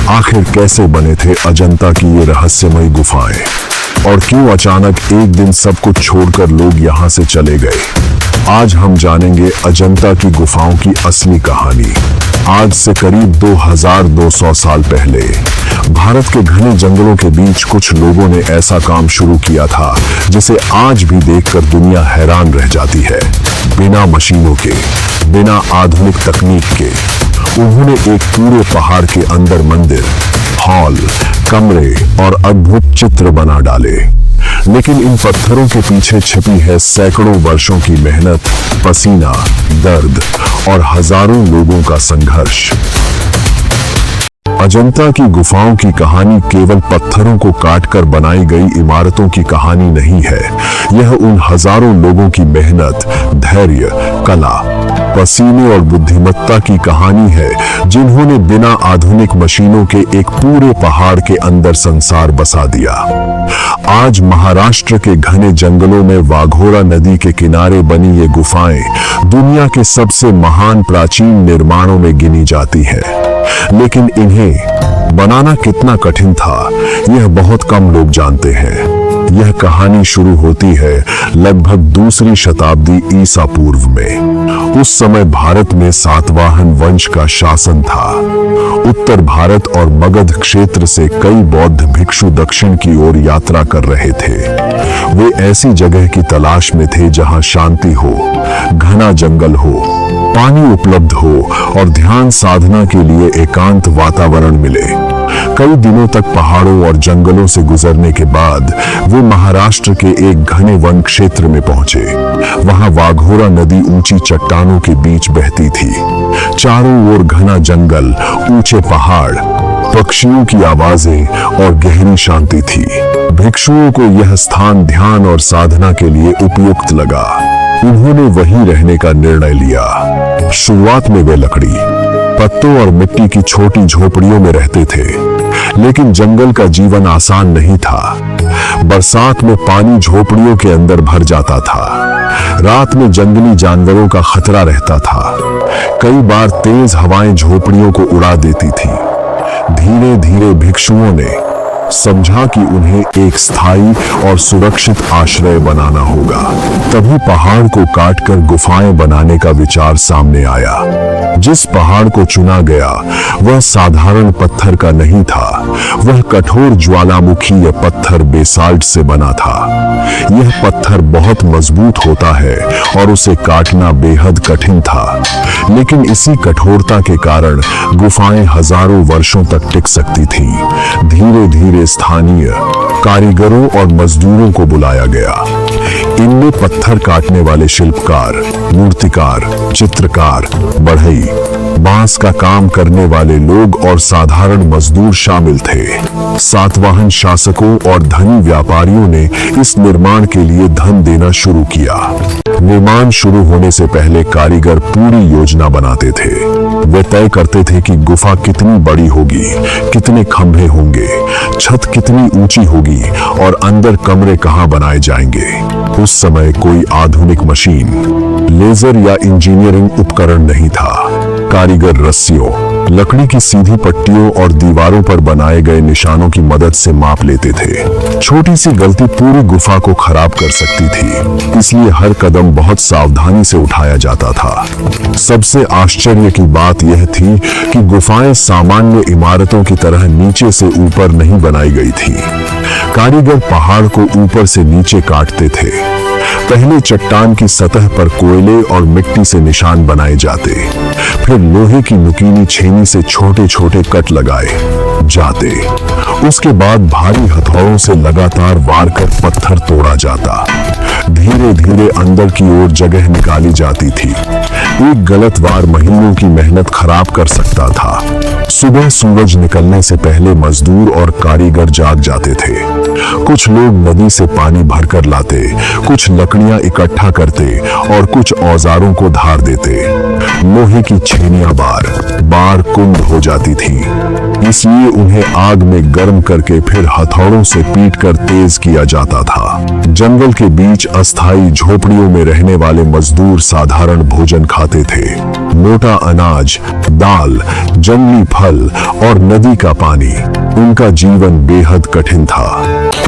आखिर कैसे बने थे अजंता की ये रहस्यमयी गुफाएं, और क्यों अचानक एक दिन सब कुछ छोड़कर लोग यहाँ से चले गए। आज हम जानेंगे अजंता की गुफाओं की असली कहानी। आज से करीब 2200 साल पहले भारत के घने जंगलों के बीच कुछ लोगों ने ऐसा काम शुरू किया था जिसे आज भी देखकर दुनिया हैरान रह जाती है। बिना मशीनों के, बिना आधुनिक तकनीक के, उन्होंने एक पूरे पहाड़ के अंदर मंदिर, हॉल, कमरे और अद्भुत चित्र बना डाले। लेकिन इन पत्थरों के पीछे छिपी है सैकड़ों वर्षों की मेहनत, पसीना, दर्द और हजारों लोगों का संघर्ष। अजंता की गुफाओं की कहानी केवल पत्थरों को काटकर बनाई गई इमारतों की कहानी नहीं है। यह उन हजारों लोगों की मेहनत, धैर्य, कला, पसीने और बुद्धिमत्ता की कहानी है जिन्होंने बिना आधुनिक मशीनों के एक पूरे पहाड़ के अंदर संसार बसा दिया। आज महाराष्ट्र के घने जंगलों में वाघोरा नदी के किनारे बनी ये गुफाएं दुनिया के सबसे महान प्राचीन निर्माणों में गिनी जाती हैं। लेकिन इन्हें बनाना कितना कठिन था, यह बहुत कम लोग जानते हैं। यह कहानी शुरू होती है लगभग दूसरी शताब्दी ईसा पूर्व में। उस समय भारत में सातवाहन वंश का शासन था। उत्तर भारत और मगध क्षेत्र से कई बौद्ध भिक्षु दक्षिण की ओर यात्रा कर रहे थे। वे ऐसी जगह की तलाश में थे जहां शांति हो, घना जंगल हो, पानी उपलब्ध हो और ध्यान साधना के लिए एकांत वातावरण मिले। कई दिनों तक पहाड़ों और जंगलों से गुजरने के बाद वे महाराष्ट्र के एक घने वन क्षेत्र में पहुंचे। वहां वाघोरा नदी ऊंची चट्टानों के बीच बहती थी। चारों ओर घना जंगल, ऊंचे पहाड़, पक्षियों की आवाजें और गहरी शांति थी। भिक्षुओं को यह स्थान ध्यान और साधना के लिए उपयुक्त लगा। उन्होंने वहीं रहने का निर्णय लिया। शुरुआत में वे लकड़ी, पत्तों और मिट्टी की छोटी झोपड़ियों में रहते थे, लेकिन जंगल का जीवन आसान नहीं था। बरसात में पानी झोपड़ियों के अंदर भर जाता था। रात में जंगली जानवरों का खतरा रहता था। कई बार तेज हवाएं झोपड़ियों को उड़ा देती थी। धीरे धीरे भिक्षुओं ने समझा कि उन्हें एक स्थायी और सुरक्षित आश्रय बनाना होगा। तभी पहाड़ को काटकर गुफाएं बनाने का विचार सामने आया। जिस पहाड़ को चुना गया वह साधारण पत्थर का नहीं था। वह कठोर ज्वालामुखी या पत्थर बेसाल्ट से बना था। यह पत्थर बहुत मजबूत होता है और उसे काटना बेहद कठिन था। लेकिन इसी कठोरता के कारण गुफाएं हजारों वर्षों तक टिक सकती थी। धीरे धीरे स्थानीय कारीगरों और मजदूरों को बुलाया गया। इनमें पत्थर काटने वाले शिल्पकार, मूर्तिकार, चित्रकार, बढ़ई, बांस का काम करने वाले लोग और साधारण मजदूर शामिल थे। सातवाहन शासकों और धनी व्यापारियों ने इस निर्माण के लिए धन देना शुरू किया। निर्माण शुरू होने से पहले कारीगर पूरी योजना बनाते थे। वे तय करते थे कि गुफा कितनी बड़ी होगी, कितने खंभे होंगे, छत कितनी ऊंची होगी और अंदर कमरे कहां बनाए जाएंगे। उस समय कोई आधुनिक मशीन, लेजर या इंजीनियरिंग उपकरण नहीं था। कारीगर रस्सियों, लकड़ी की सीधी पट्टियों और दीवारों पर बनाए गए निशानों की मदद से माप लेते थे। छोटी सी गलती पूरी गुफा को खराब कर सकती थी, इसलिए हर कदम बहुत सावधानी से उठाया जाता था। सबसे आश्चर्य की बात यह थी कि गुफाएं सामान्य इमारतों की तरह नीचे से ऊपर नहीं बनाई गई थी। कारीगर पहाड़ को ऊपर से नीचे काटते थे। पहले चट्टान की सतह पर कोयले और मिट्टी से निशान बनाए जाते, फिर लोहे की नुकीली छेनी से छोटे छोटे कट लगाए जाते। उसके बाद भारी हथौड़ों से लगातार वार कर पत्थर तोड़ा जाता। धीरे धीरे अंदर की ओर जगह निकाली जाती थी। एक गलत वार महीनों की मेहनत खराब कर सकता था। सुबह सूरज निकलने से पहले मजदूर और कारीगर जाग जाते थे। कुछ लोग नदी से पानी भरकर लाते, कुछ लकड़ियां इकट्ठा करते और कुछ औजारों को धार देते। लोहे की छेनियां बार बार कुंद हो जाती थी। इसलिए उन्हें आग में गर्म करके फिर हथौड़ों से पीटकर तेज किया जाता था। जंगल के बीच अस्थायी झोपड़ियों में रहने वाले मजदूर साधारण भोजन खाते थे। मोटा अनाज, दाल, जंगली फल और नदी का पानी। उनका जीवन बेहद कठिन था।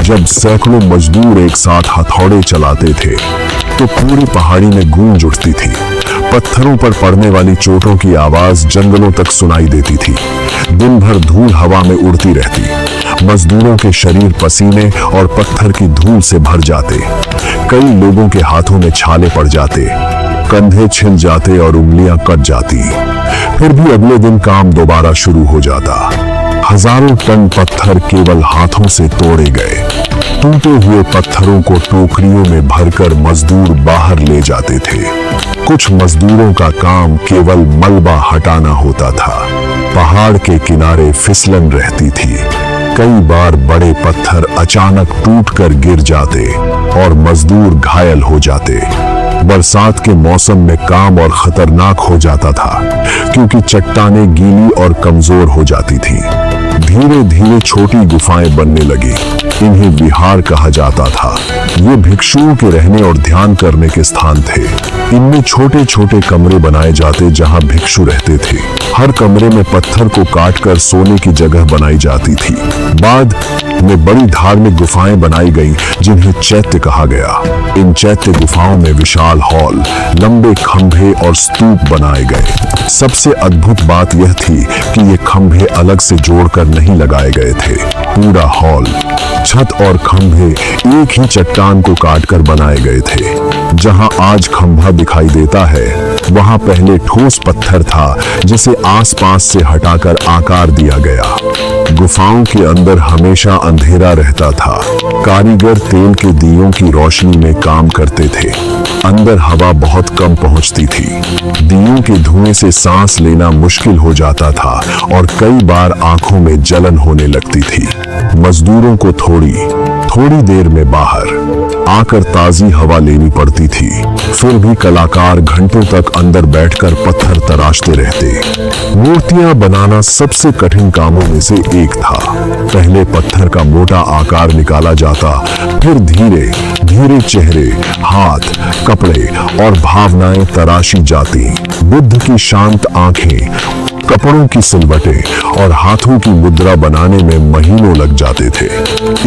जब सैकड़ों मजदूर एक साथ हथौड़े चलाते थे तो पूरी पहाड़ी में गूंज उठती थी। पत्थरों पर पड़ने वाली चोटों की आवाज जंगलों तक सुनाई देती थी। दिन भर धूल हवा में उड़ती रहती। मजदूरों के शरीर पसीने और पत्थर की धूल से भर जाते। कई लोगों के हाथों में छाले पड़ जाते, कंधे छिल जाते और उंगलियां कट जाती। फिर भी अगले दिन काम दोबारा शुरू हो जाता। हजारों टन पत्थर केवल हाथों से तोड़े गए। टूटे हुए पत्थरों को टोकरियों में भरकर मजदूर बाहर ले जाते थे। कुछ मजदूरों का काम केवल मलबा हटाना होता था। पहाड़ के किनारे फिसलन रहती थी। कई बार बड़े पत्थर अचानक टूटकर गिर जाते और मजदूर घायल हो जाते। बरसात के मौसम में काम और खतरनाक हो जाता था क्योंकि चट्टानें गीली और कमजोर हो जाती थी। धीरे धीरे छोटी गुफाएं बनने लगी। इन्हें विहार कहा जाता था। ये भिक्षुओं के रहने और ध्यान करने के स्थान थे। इनमें छोटे छोटे कमरे बनाए जाते जहां भिक्षु रहते थे। हर कमरे में पत्थर को काटकर सोने की जगह बनाई जाती थी। बाद में बड़ी धार्मिक गुफाएं बनाई गई जिन्हें चैत्य कहा गया। इन चैत्य गुफाओं में विशाल हॉल, लंबे खंभे और स्तूप बनाए गए। सबसे अद्भुत बात यह थी कि ये खंभे अलग से जोड़कर नहीं लगाए गए थे। पूरा हॉल, छत और खंभे एक ही चट्टान को काटकर बनाए गए थे। जहां आज खंभा दिखाई देता है वहां पहले ठोस पत्थर था जिसे आसपास से हटाकर आकार दिया गया। गुफाओं के अंदर हमेशा अंधेरा रहता था। कारीगर तेल के दियों की रोशनी में काम करते थे। अंदर हवा बहुत कम पहुंचती थी। दियों के धुएं से सांस लेना मुश्किल हो जाता था और कई बार आंखों में जलन होने लगती थी। मजदूरों को थोड़ी देर में बाहर आकर ताजी हवा लेनी पड़ती थी। फिर भी कलाकार घंटों तक अंदर बैठकर पत्थर तराशते रहते। मूर्तियां बनाना सबसे कठिन कामों में से एक था। पहले पत्थर का मोटा आकार निकाला जाता, फिर धीरे धीरे चेहरे, हाथ, कपड़े और भावनाएं तराशी जाती। बुद्ध की शांत आंखें, कपड़ों की सिलवटें और हाथों की मुद्रा बनाने में महीनों लग जाते थे।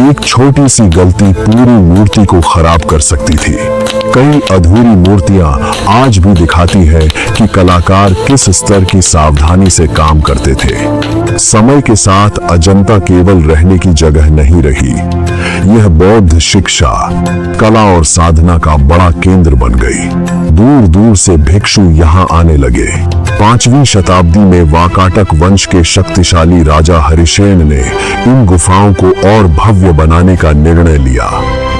एक छोटी सी गलती पूरी मूर्ति को खराब कर सकती थी। कई अधूरी मूर्तियां आज भी दिखाती है कि कलाकार किस स्तर की सावधानी से काम करते थे। समय के साथ अजंता केवल रहने की जगह नहीं रही। यह बौद्ध शिक्षा, कला और साधना का बड़ा केंद्र बन गई। दूर दूर से भिक्षु यहाँ आने लगे। 5वीं शताब्दी में वाकाटक वंश के शक्तिशाली राजा हरिशेन ने इन गुफाओं को और भव्य बनाने का निर्णय लिया।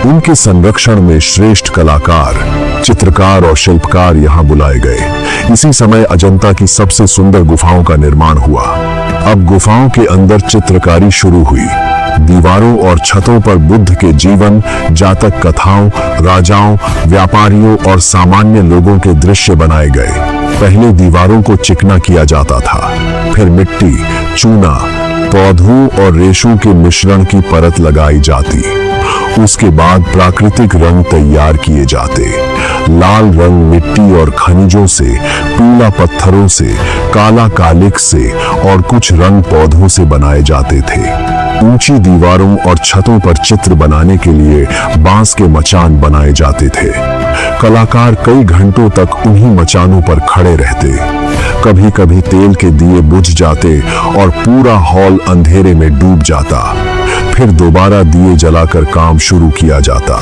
उनके संरक्षण में श्रेष्ठ कलाकार, चित्रकार और शिल्पकार यहाँ बुलाए गए। इसी समय अजंता की सबसे सुंदर गुफाओं का निर्माण हुआ। अब गुफाओं के अंदर चित्रकारी शुरू हुई। दीवारों और छतों पर बुद्ध के जीवन, जातक कथाओं, राजाओं, व्यापारियों और सामान्य लोगों के दृश्य बनाए गए। पहले दीवारों को चिकना किया जाता था, फिर मिट्टी, चूना, पौधों और रेशों के मिश्रण की परत लगाई जाती। उसके बाद प्राकृतिक रंग तैयार किए जाते। लाल रंग मिट्टी और खनिजों से, पीला पत्थरों से, काला कालिख से और कुछ रंग पौधों से बनाए जाते थे। ऊंची दीवारों और छतों पर चित्र बनाने के लिए बांस के मचान बनाए जाते थे। कलाकार कई घंटों तक उन्हीं मचानों पर खड़े रहते। कभी कभी तेल के दिए बुझ जाते और पूरा हॉल अंधेरे में डूब जाता। फिर दोबारा दिए जलाकर काम शुरू किया जाता।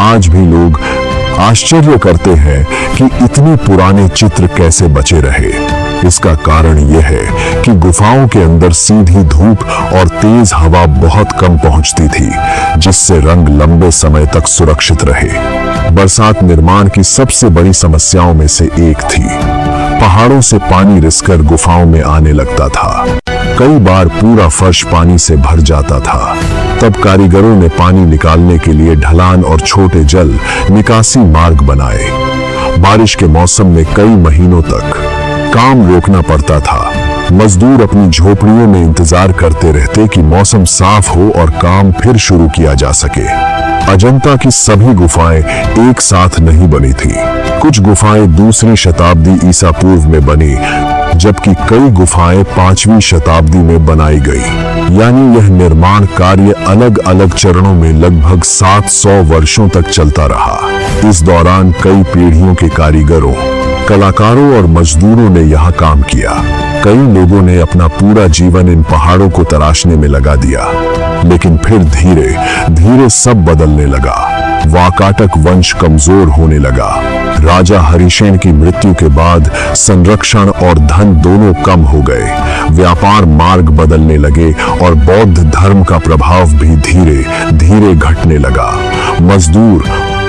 आज भी लोग आश्चर्य करते हैं कि इतने पुराने चित्र कैसे बचे रहे। इसका कारण यह है कि गुफाओं के अंदर सीधी धूप और तेज हवा बहुत कम पहुंचती थी, जिससे रंग लंबे समय तक सुरक्षित रहे। बरसात निर्माण की सबसे बड़ी समस्याओं में से एक थी। पहाड़ों से पानी रिसकर गुफाओं में आने लगता था। कई बार पूरा फर्श पानी से भर जाता था। तब कारीगरों ने पानी निकालने के लिए ढलान और छोटे जल निकासी मार्ग बनाए। बारिश के मौसम में कई महीनों तक काम रोकना पड़ता था। मजदूर अपनी झोपड़ियों में इंतजार करते रहते कि मौसम साफ हो और काम फिर शुरू किया जा सके। अजंता की सभी गुफाएं एक साथ नहीं बनी थी। कुछ गुफाएं दूसरी शताब्दी ईसा पूर्व में बनी, जबकि कई गुफाएं 5वीं शताब्दी में बनाई गई। यानी यह निर्माण कार्य अलग अलग चरणों में लगभग 700 वर्षों तक चलता रहा। इस दौरान कई पीढ़ियों के कारीगरों, कलाकारों और मजदूरों ने यहाँ काम किया। कई लोगों ने अपना पूरा जीवन इन पहाड़ों को तराशने में लगा दिया, लेकिन फिर धीरे धीरे सब बदलने लगा। वाकाटक वंश कमजोर होने लगा। राजा हरिसेन की मृत्यु के बाद संरक्षण और धन दोनों कम हो गए। व्यापार मार्ग बदलने लगे और बौद्ध धर्म का प्रभाव भी धीरे धीरे घटने लगा। मजदूर,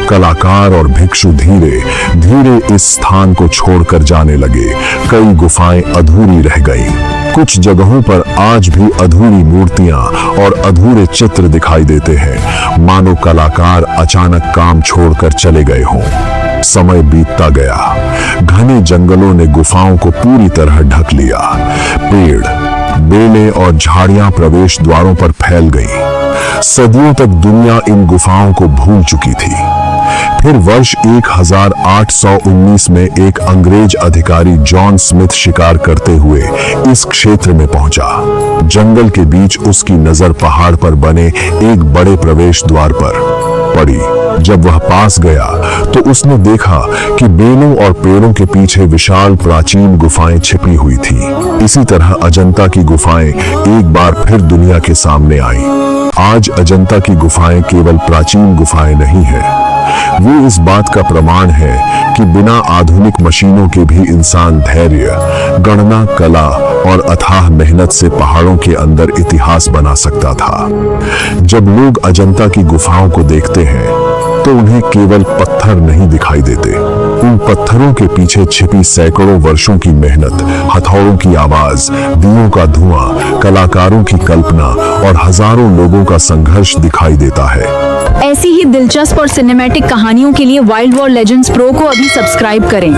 कलाकार और भिक्षु धीरे धीरे इस स्थान को छोड़कर जाने लगे। कई गुफाएं अधूरी रह गईं। कुछ जगहों पर आज भी अधूरी मूर्तियां और अधूरे चित्र दिखाई देते हैं, मानो कलाकार अचानक काम छोड़कर चले गए हों। समय बीतता गया। घने जंगलों ने गुफाओं को पूरी तरह ढक लिया। पेड़, बेलें और झाड़ियां प्रवेश द्वारों पर फैल गईं। सदियों तक दुनिया इन गुफाओं को भूल चुकी थी। फिर वर्ष 1819 में एक अंग्रेज अधिकारी जॉन स्मिथ शिकार करते हुए इस क्षेत्र में पहुंचा। जंगल के बीच उसकी नजर पहाड़ पर बने एक बड़े प्रवेश द्वार पर पड़ी। जब वह पास गया तो उसने देखा कि बेलों और पेड़ों के पीछे विशाल प्राचीन गुफाएं छिपी हुई थी। इसी तरह अजंता की गुफाएं एक बार फिर दुनिया के सामने आईं। आज अजंता की गुफाएं केवल प्राचीन गुफाएं नहीं हैं, वो इस बात का प्रमाण है कि बिना आधुनिक मशीनों के भी इंसान धैर्य, गणना, कला और अथाह मेहनत से पहाड़ों के अंदर इतिहास बना सकता था। जब लोग अजंता की गुफाओं को देखते हैं तो उन्हें केवल पत्थर नहीं दिखाई देते। उन पत्थरों के पीछे छिपी सैकड़ों वर्षों की मेहनत, हथौड़ों की आवाज, दीयों का धुआं, कलाकारों की कल्पना और हजारों लोगों का संघर्ष दिखाई देता है। ऐसी ही दिलचस्प और सिनेमैटिक कहानियों के लिए वाइल्ड वॉर लेजेंड्स प्रो को अभी सब्सक्राइब करें।